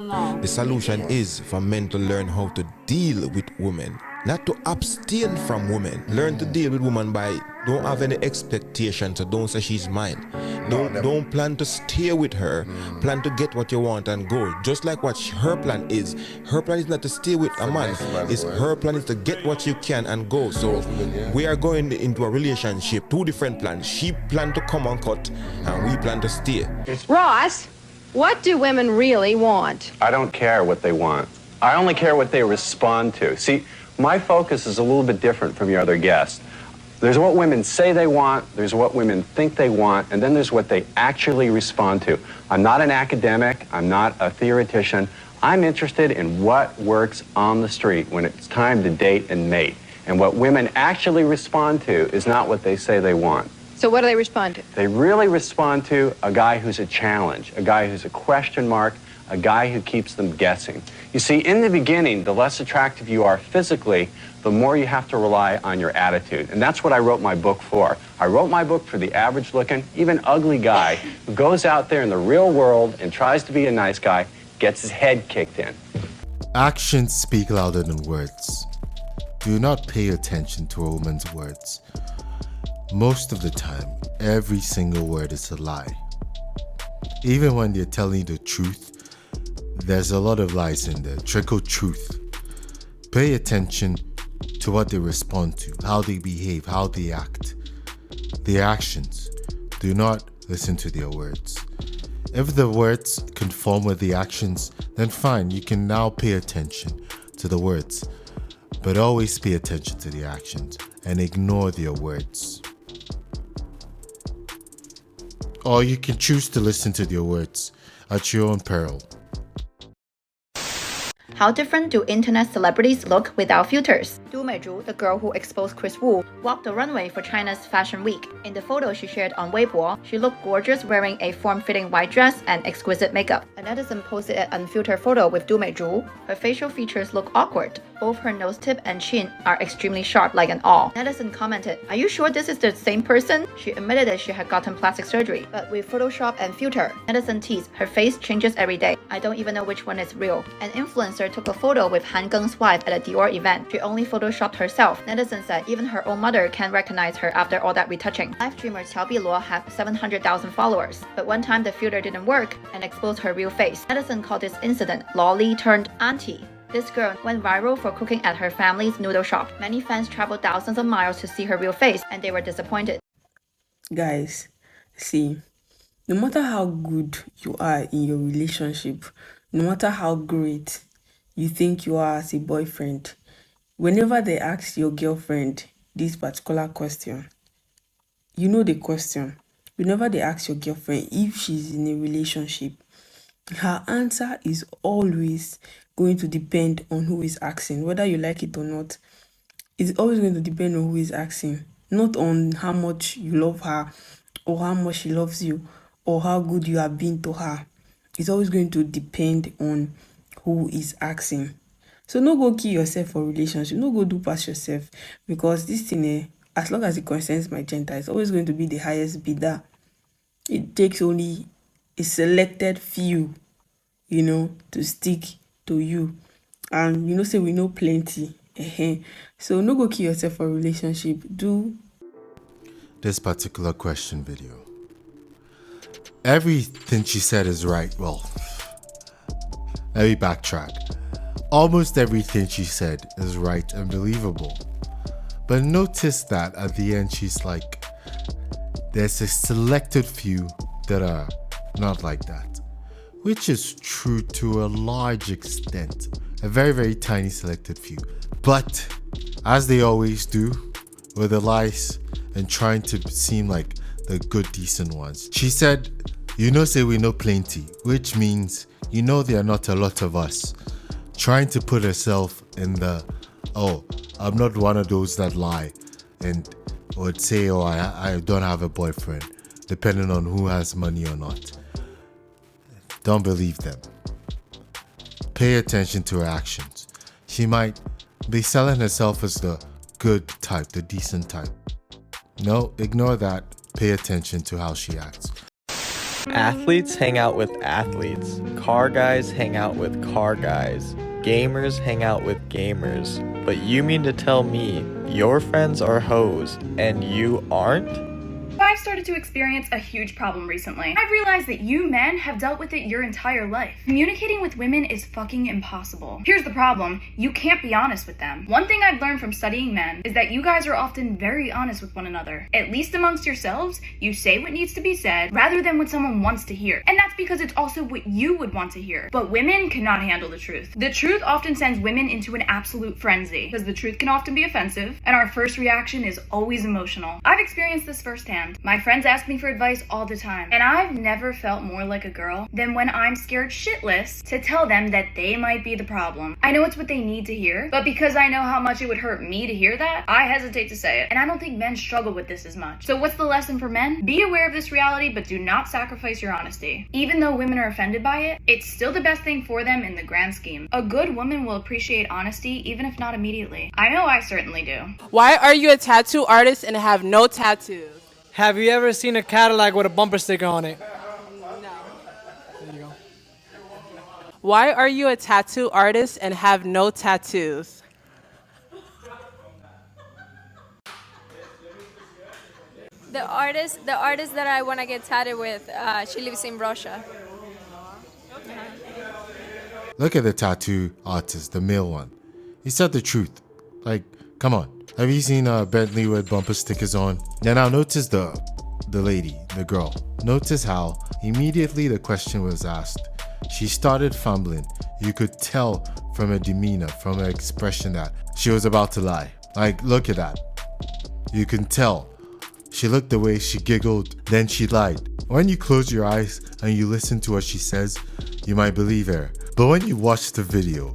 The solution is for men to learn how to deal with women, not to abstain from women. Learn to deal with women by don't have any expectations, so don't say she's mine. Don't plan to stay with her. Plan to get what you want and go. Just like what her plan is. Her plan is not to stay with a man. It's her plan is to get what you can and go. So we are going into a relationship, two different plans. She planned to come and cut, and we plan to stay. Ross, what do women really want? I don't care what they want. I only care what they respond to. See, my focus is a little bit different from your other guests. There's what women say they want, there's what women think they want, and then there's what they actually respond to. I'm not an academic, I'm not a theoretician. I'm interested in what works on the street when it's time to date and mate. And what women actually respond to is not what they say they want. So what do they respond to? They really respond to a guy who's a challenge, a guy who's a question mark, a guy who keeps them guessing. You see, in the beginning, the less attractive you are physically, the more you have to rely on your attitude. And that's what I wrote my book for. I wrote my book for the average-looking, even ugly guy who goes out there in the real world and tries to be a nice guy, gets his head kicked in. Actions speak louder than words. Do not pay attention to a woman's words. Most of the time, every single word is a lie. Even when they're telling the truth, there's a lot of lies in there. Trickle truth. Pay attention to what they respond to, how they behave, how they act, their actions. Do not listen to their words. If the words conform with the actions, then fine, you can now pay attention to the words. But always pay attention to the actions and ignore their words. Or you can choose to listen to their words at your own peril. How different do internet celebrities look without filters? Du Meizhu, the girl who exposed Chris Wu, walked the runway for China's Fashion Week. In the photo she shared on Weibo, she looked gorgeous wearing a form-fitting white dress and exquisite makeup. A netizen posted an unfiltered photo with Du Meizhu. Her facial features look awkward. Both her nose tip and chin are extremely sharp like an awl. Netizen commented, "Are you sure this is the same person?" She admitted that she had gotten plastic surgery, but with Photoshop and filter. Netizen teased, "Her face changes every day. I don't even know which one is real." An influencer took a photo with Han Geng's wife at a Dior event. She only photoshopped herself. Netizen said even her own mother can't recognize her after all that retouching. Live streamer Qiao Biluo has 700,000 followers, but one time the filter didn't work and exposed her real face. Netizen called this incident lolly turned auntie. This girl went viral for cooking at her family's noodle shop. Many fans traveled thousands of miles to see her real face, and they were disappointed. Guys, see, no matter how good you are in your relationship, no matter how great you think you are as a boyfriend, whenever they ask your girlfriend this particular question, you know the question. Whenever they ask your girlfriend if she's in a relationship, her answer is always going to depend on who is asking. Whether you like it or not, it's always going to depend on who is asking, not on how much you love her or how much she loves you or how good you have been to her. It's always going to depend on who is asking. So no go kill yourself for relationship, no go do past yourself, because this thing, as long as it concerns my gender, it's always going to be the highest bidder. It takes only a selected few, to stick to you. And say we know plenty. So no go kill yourself for relationship. Do This particular question video. Everything she said is right. Well, let me backtrack. Almost everything she said is right and believable. But notice that at the end she's like, there's a selected few that are not like that. Which is true to a large extent. A very, very tiny selected few. But, as they always do, with the lies and trying to seem like the good, decent ones. She said, say we know plenty, which means there are not a lot of us. Trying to put herself in the, I'm not one of those that lie and would say, I don't have a boyfriend, depending on who has money or not. Don't believe them. Pay attention to her actions. She might be selling herself as the good type, the decent type. No, ignore that. Pay attention to how she acts. Athletes hang out with athletes. Car guys hang out with car guys. Gamers hang out with gamers. But you mean to tell me your friends are hoes and you aren't? I've started to experience a huge problem recently. I've realized that you men have dealt with it your entire life. Communicating with women is fucking impossible. Here's the problem, you can't be honest with them. One thing I've learned from studying men is that you guys are often very honest with one another. At least amongst yourselves, you say what needs to be said rather than what someone wants to hear. And that's because it's also what you would want to hear. But women cannot handle the truth. The truth often sends women into an absolute frenzy because the truth can often be offensive and our first reaction is always emotional. I've experienced this firsthand. My friends ask me for advice all the time, and I've never felt more like a girl than when I'm scared shitless to tell them that they might be the problem. I know it's what they need to hear, but because I know how much it would hurt me to hear that, I hesitate to say it. And I don't think men struggle with this as much. So what's the lesson for men? Be aware of this reality, but do not sacrifice your honesty. Even though women are offended by it, it's still the best thing for them in the grand scheme. A good woman will appreciate honesty, even if not immediately. I know I certainly do. Why are you a tattoo artist and have no tattoos? Have you ever seen a Cadillac with a bumper sticker on it? No. There you go. Why are you a tattoo artist and have no tattoos? The artist that I want to get tattooed with, she lives in Russia. Look at the tattoo artist, the male one. He said the truth. Like, come on. Have you seen Bentley with bumper stickers on? Yeah, now notice the lady, the girl. Notice how immediately the question was asked, she started fumbling. You could tell from her demeanor, from her expression that she was about to lie. Like, look at that. You can tell. She looked away, she giggled, then she lied. When you close your eyes and you listen to what she says, you might believe her. But when you watch the video,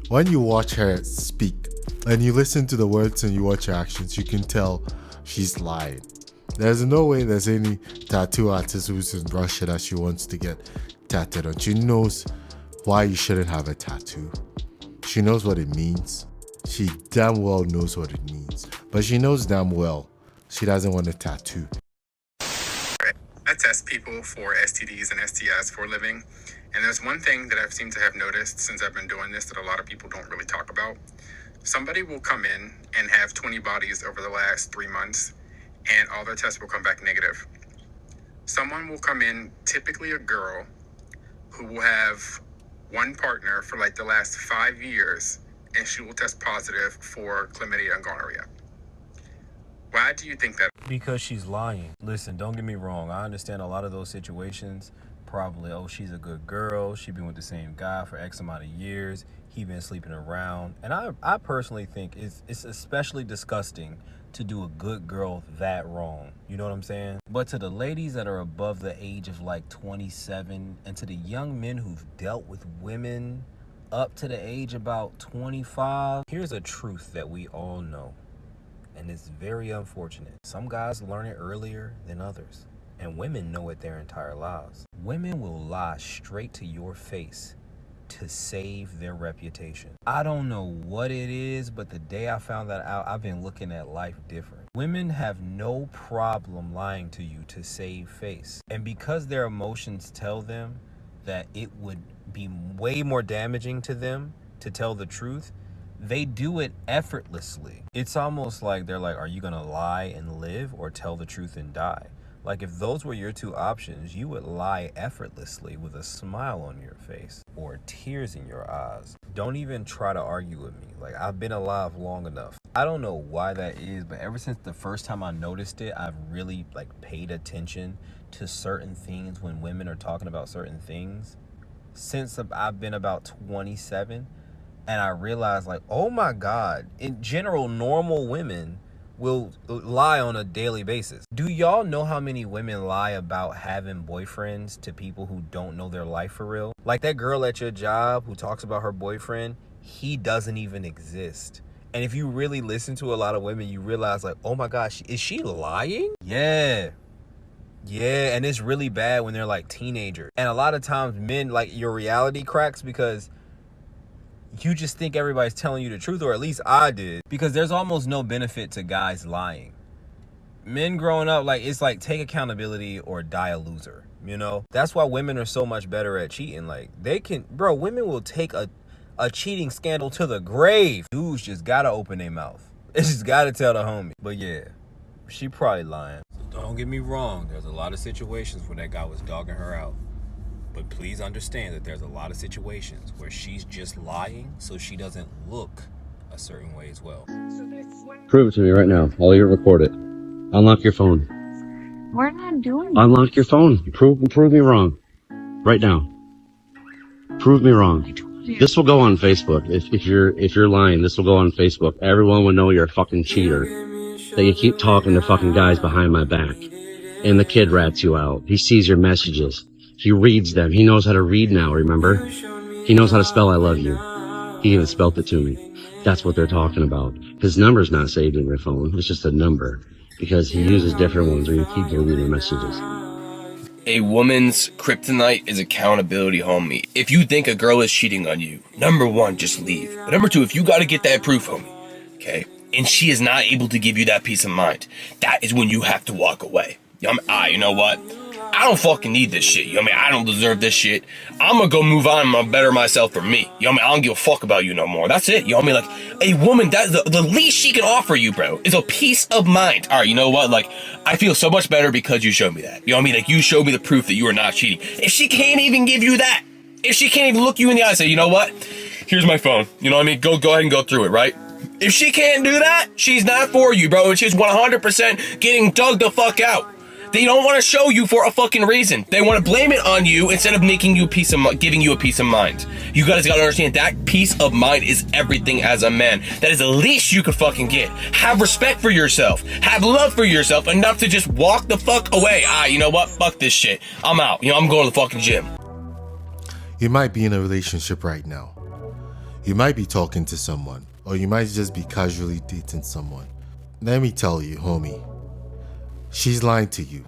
when you watch her speak, and you listen to the words and you watch her actions, you can tell she's lying. There's no way there's any tattoo artist who's in Russia that she wants to get tattooed on. She knows why you shouldn't have a tattoo. She knows what it means. She damn well knows what it means. But she knows damn well she doesn't want a tattoo. I test people for STDs and STIs for a living. And there's one thing that I've seemed to have noticed since I've been doing this that a lot of people don't really talk about. Somebody will come in and have 20 bodies over the last 3 months, and all their tests will come back negative. Someone will come in, typically a girl, who will have one partner for like the last 5 years, and she will test positive for chlamydia and gonorrhea. Why do you think that? Because she's lying. Listen, don't get me wrong. I understand a lot of those situations. Probably, oh, she's a good girl. She's been with the same guy for X amount of years. He been sleeping around. And I personally think it's especially disgusting to do a good girl that wrong. You know what I'm saying? But to the ladies that are above the age of like 27, and to the young men who've dealt with women up to the age about 25, here's a truth that we all know. And it's very unfortunate. Some guys learn it earlier than others. And women know it their entire lives. Women will lie straight to your face to save their reputation. I don't know what it is, but the day I found that out, I've been looking at life different. Women have no problem lying to you to save face. And because their emotions tell them that it would be way more damaging to them to tell the truth, they do it effortlessly. It's almost like they're like, are you gonna lie and live or tell the truth and die? Like, if those were your two options, you would lie effortlessly with a smile on your face or tears in your eyes. Don't even try to argue with me. Like, I've been alive long enough. I don't know why that is, but ever since the first time I noticed it, I've really paid attention to certain things when women are talking about certain things. Since I've been about 27, and I realized, oh my God, in general, normal women will lie on a daily basis. Do y'all know how many women lie about having boyfriends to people who don't know their life for real? Like that girl at your job who talks about her boyfriend, he doesn't even exist. And if you really listen to a lot of women, you realize oh my gosh, is she lying? Yeah, and it's really bad when they're teenagers. And a lot of times men, your reality cracks because you just think everybody's telling you the truth, or at least I did, because there's almost no benefit to guys lying. Men growing up, like, it's like take accountability or die a loser, you know? That's why women are so much better at cheating. Like, they can, bro, women will take a cheating scandal to the grave. Dudes just gotta open their mouth. It's just gotta tell the homie. But yeah, she probably lying. So don't get me wrong, there's a lot of situations where that guy was dogging her out. But please understand that there's a lot of situations where she's just lying so she doesn't look a certain way as well. Prove it to me right now. I'll even record it. Unlock your phone. We're not doing Unlock your phone. Prove me wrong. Right now. Prove me wrong. This will go on Facebook. If you're lying, this will go on Facebook. Everyone will know you're a fucking cheater. That you keep talking to fucking guys behind my back. And the kid rats you out. He sees your messages. He reads them. He knows how to read now, remember? He knows how to spell I love you. He even spelt it to me. That's what they're talking about. His number's not saved in your phone. It's just a number. Because he uses different ones where you keep deleting messages. A woman's kryptonite is accountability, homie. If you think a girl is cheating on you, number one, just leave. But number two, if you gotta get that proof, homie, okay, and she is not able to give you that peace of mind, that is when you have to walk away. You know what? I don't fucking need this shit. I don't deserve this shit. I'm gonna go move on. I'm gonna better myself for me. I don't give a fuck about you no more. That's it. Like, a woman, that the least she can offer you, bro, is a peace of mind. All right, you know what? Like, I feel so much better because you showed me that. Like, you showed me the proof that you are not cheating. If she can't even give you that, if she can't even look you in the eye and say, you know what? Here's my phone. Go ahead and go through it, right? If she can't do that, she's not for you, bro. And she's 100% getting dug the fuck out. They don't want to show you for a fucking reason. They want to blame it on you instead of giving you a peace of mind. You guys gotta understand that peace of mind is everything as a man. That is the least you could fucking get. Have respect for yourself. Have love for yourself enough to just walk the fuck away. You know what? Fuck this shit. I'm out. I'm going to the fucking gym. You might be in a relationship right now. You might be talking to someone, or you might just be casually dating someone. Let me tell you, homie. She's lying to you.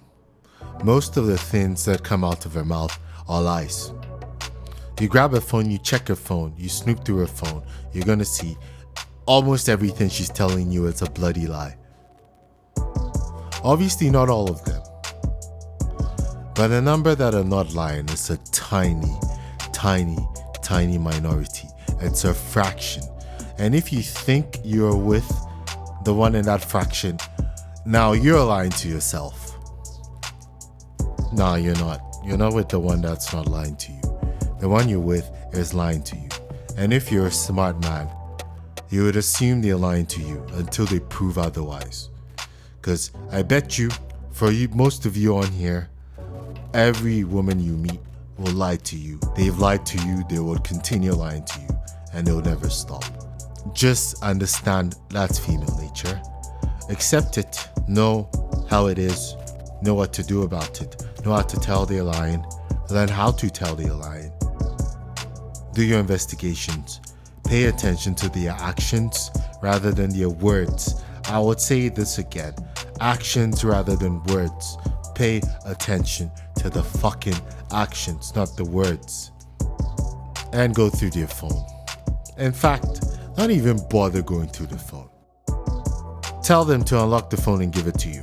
Most of the things that come out of her mouth are lies. You grab her phone, you check her phone, you snoop through her phone, you're gonna see almost everything she's telling you is a bloody lie. Obviously not all of them. But the number that are not lying is a tiny minority. It's a fraction. And if you think you're with the one in that fraction, now you're lying to yourself. No, you're not. You're not with the one that's not lying to you. The one you're with is lying to you. And if you're a smart man, you would assume they're lying to you until they prove otherwise. Because I bet you, for you, most of you on here, every woman you meet will lie to you. They've lied to you, they will continue lying to you, and they'll never stop. Just understand that's female nature. Accept it, know how it is, know what to do about it, know how to tell they're lying, learn how to tell they're lying. Do your investigations. Pay attention to their actions rather than their words. I would say this again. Actions rather than words. Pay attention to the fucking actions, not the words. And go through their phone. In fact, not even bother going through the phone. Tell them to unlock the phone and give it to you.